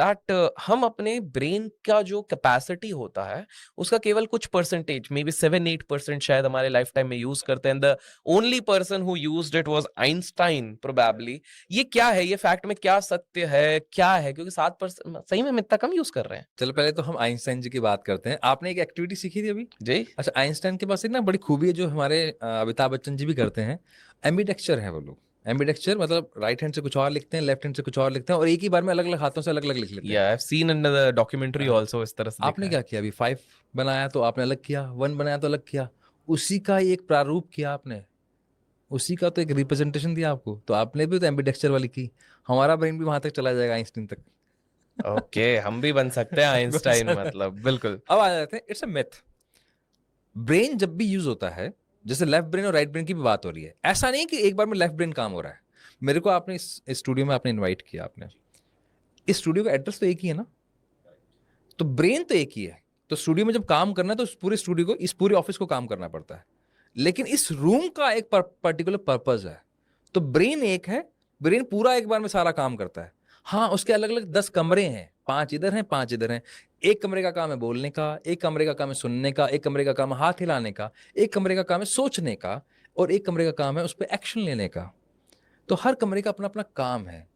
That हम अपने brain का जो कैपेसिटी होता है उसका केवल कुछ परसेंटेज, मे बी 7-8% शायद हमारे लाइफ टाइम में यूज करते हैं। The only person who used it was Einstein probably. ये क्या है, ये फैक्ट में क्या सत्य है, क्या है? क्योंकि 7% सही में हम इतना कम यूज कर रहे हैं। चलो पहले तो हम आइंस्टाइन जी की बात करते हैं। आपने एक एक्टिविटी सीखी थी अभी? जी। अच्छा, आइंस्टाइन के पास एक ना बड़ी खूबी है जो हमारे अमिताभ बच्चन जी भी करते हैं। एम्बीडेक्चर है वो लोग। एम्बीडेक्चर मतलब राइट हैंड से कुछ और लिखते हैं, लेफ्ट हैंड से कुछ और लिखते हैं और एक ही बार में अलग अलग हाथों से अलग अलग लिख लेते हैं। या I have seen in the documentary हाँ। आल्सो, इस तरह से देखा आपने है। क्या किया? अभी 5 बनाया तो आपने अलग किया, 1 बनाया तो अलग किया, उसी का ही एक प्रारूप किया आपने, उसी का तो एक रिप्रेजेंटेशन दिया आपको, तो आपने भी तो एम्बीडेक्चर वाली की। हमारा ब्रेन भी वहां तक चला जाएगा, आइंस्टीन तक। ओके, हम भी बन सकते हैं आइंस्टाइन, मतलब बिल्कुल। अब आ जाते हैं, इट्स अ मिथ। ब्रेन जब भी यूज होता है, जैसे लेफ्ट ब्रेन और राइट ब्रेन की भी बात हो रही है, ऐसा नहीं कि एक बार में लेफ्ट ब्रेन काम हो रहा है। मेरे को आपने इस स्टूडियो में आपने इनवाइट किया, आपने इस स्टूडियो का एड्रेस तो एक ही है ना, तो ब्रेन तो एक ही है। तो स्टूडियो में जब काम करना है तो इस पूरे स्टूडियो को, इस पूरे ऑफिस को काम करना पड़ता है, लेकिन इस रूम का एक पर्टिकुलर पर्पज है। तो ब्रेन एक है, ब्रेन पूरा एक बार में सारा काम करता है। हाँ, उसके अलग अलग 10 कमरे हैं, 5 इधर हैं, 5 इधर हैं। एक कमरे का काम है बोलने का, एक कमरे का काम है सुनने का, एक कमरे का काम है हाथ हिलाने का, एक कमरे का काम है सोचने का, और एक कमरे का काम है उस पर एक्शन लेने का। तो हर कमरे का अपना अपना काम है।